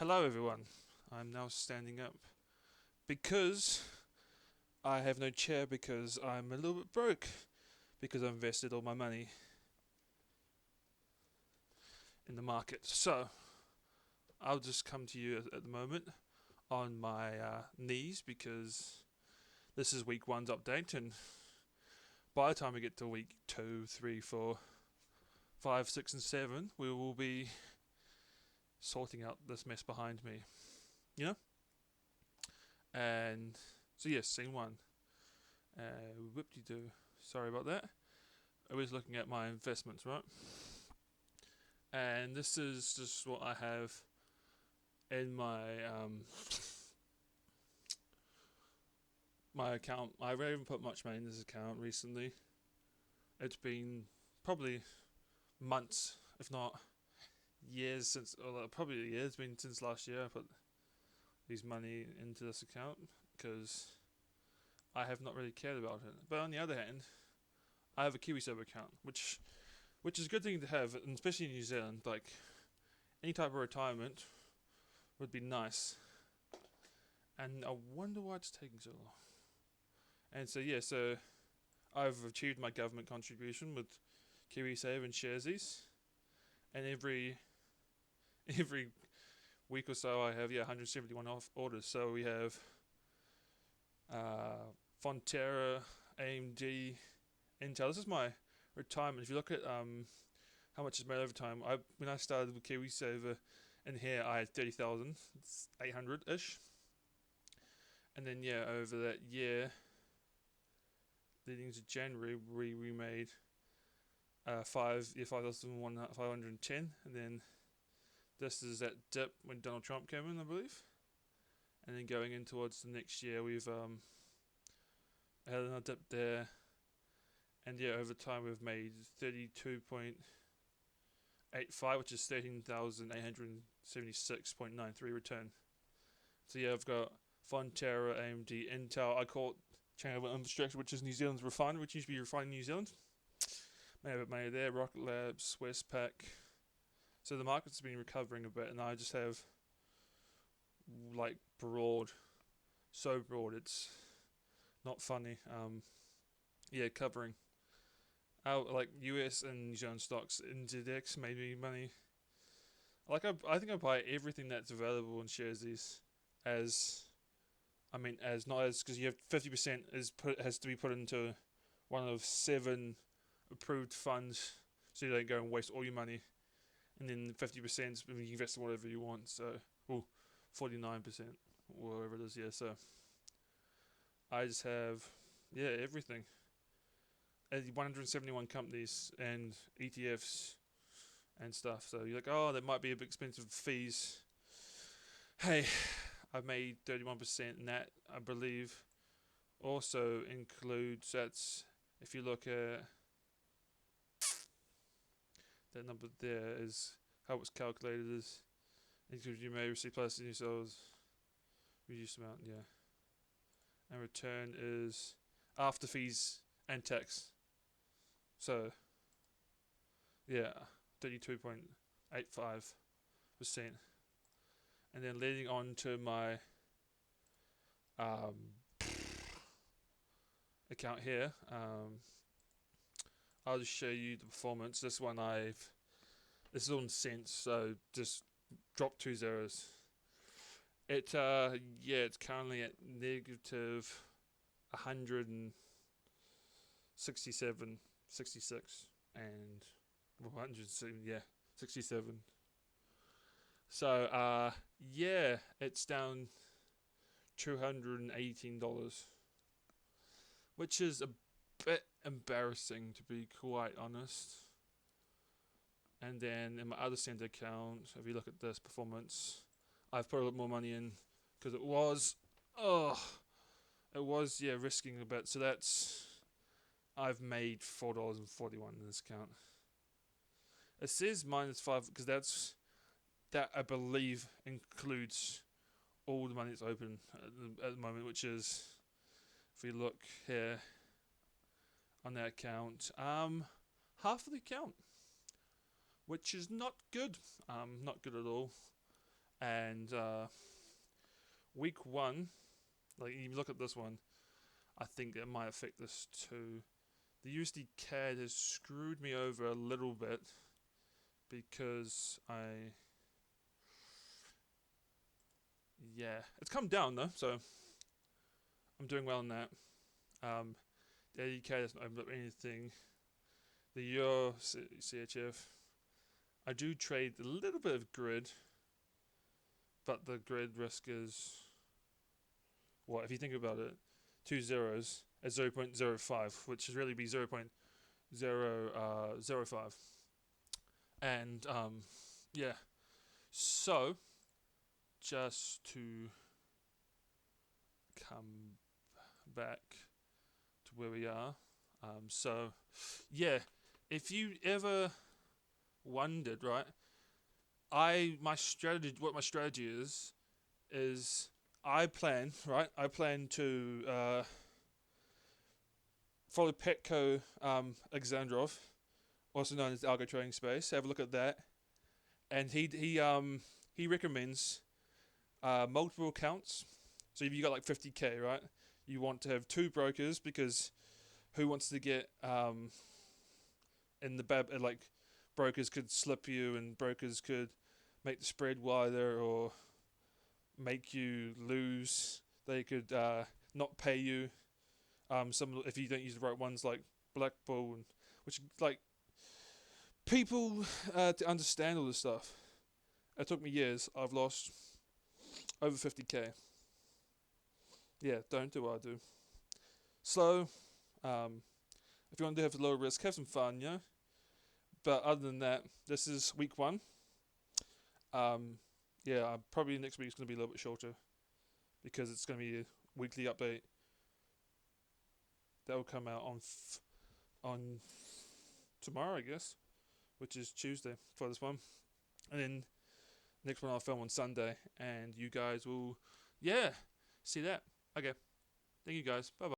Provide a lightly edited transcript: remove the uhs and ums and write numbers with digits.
Hello everyone. I'm now standing up because I have no chair because I'm a little bit broke because I've invested all my money in the market. So I'll just come to you at the moment on my knees because this is week one's update, and by the time we get to week 2, 3, 4, 5, 6, and 7, we will be sorting out this mess behind me. You know? And so yes, scene one. Whoop-de-doo. Sorry about that. I was looking at my investments, right? And this is just what I have in my account. I haven't put much money in this account recently. It's been probably months, if not years since, or probably a year. It's been since last year I put these money into this account because I have not really cared about it. But on the other hand, I have a KiwiSaver account, which is a good thing to have, and especially in New Zealand. Like any type of retirement would be nice. And I wonder why it's taking so long. And so I've achieved my government contribution with KiwiSaver and Sharsies, and every week or so I have 171 off orders. So we have Fonterra, AMD, Intel. This is my retirement. If you look at how much is made over time, when I started with KiwiSaver, in here I had 30,000, 800 ish, and then over that year, leading to January, we made 5,510, and then this is that dip when Donald Trump came in, I believe, and then going in towards the next year, we've had another dip there, and over time we've made 32.85, which is 13,876.93 return. So I've got Fonterra, AMD, Intel. I call it Channel Infrastructure, which is New Zealand's refinery, which used to be refining New Zealand. Made a bit of money there. Rocket Labs, Westpac. So the market's been recovering a bit, and I just have so broad, it's not funny. Covering out like US and New Zealand stocks. NZX made me money. I think I buy everything that's available in Sharsies as not as, because you have 50% has to be put into one of 7 approved funds, so you don't go and waste all your money, and then 50% you can invest in whatever you want. So 49%, whatever it is. So I just have everything. 171 companies and ETFs and stuff. So you're like, oh, that might be a bit expensive fees. Hey, I've made 31%, and that, I believe, also includes, that's, if you look at that number there, is how it's calculated, is includes you may receive plus new sales, reduced amount, and return is after fees and tax. So 32.85%. And then leading on to my account here, I'll just show you the performance. This is all in cents, so just drop 2 zeros. It's currently at negative 167, 66, and 67. So it's down $218, which is a bit embarrassing, to be quite honest. And then in my other center account, if you look at this performance, I've put a lot more money in because it was risking a bit. So I've made $4.41 in this account. It says -5 because that I believe includes all the money that's open at the moment, which is, if we look here on that account, half of the account, which is not good. Not good at all. And week 1, like you look at this one, I think it might affect this too. The USD CAD has screwed me over a little bit because it's come down though, so I'm doing well on that. The AUD CAD doesn't open up anything. The Euro CHF, I do trade a little bit of grid, but the grid risk is, what, if you think about it, 2 zeros at 0.05, which should really be 0.005. And yeah, so just to come back to where we are, so yeah, if you ever wondered, right, what my strategy is I plan to follow Petko Alexandrov, also known as the Algo Trading Space. Have a look at that, and he recommends multiple accounts. So if you got like 50k, right, you want to have 2 brokers, because who wants to get in the like brokers could slip you, and brokers could make the spread wider or make you lose. They could not pay you. Some, if you don't use the right ones, like Black Bull, and which, like, people to understand all this stuff. It took me years. I've lost over 50k. Yeah, don't do what I do. Slow. If you want to have a lower risk, have some fun, yeah. But other than that, this is week 1. Yeah, probably next week is going to be a little bit shorter, because it's going to be a weekly update that will come out on tomorrow, I guess, which is Tuesday for this one, and then next one I'll film on Sunday, and you guys will, see that. Okay, thank you guys. Bye bye.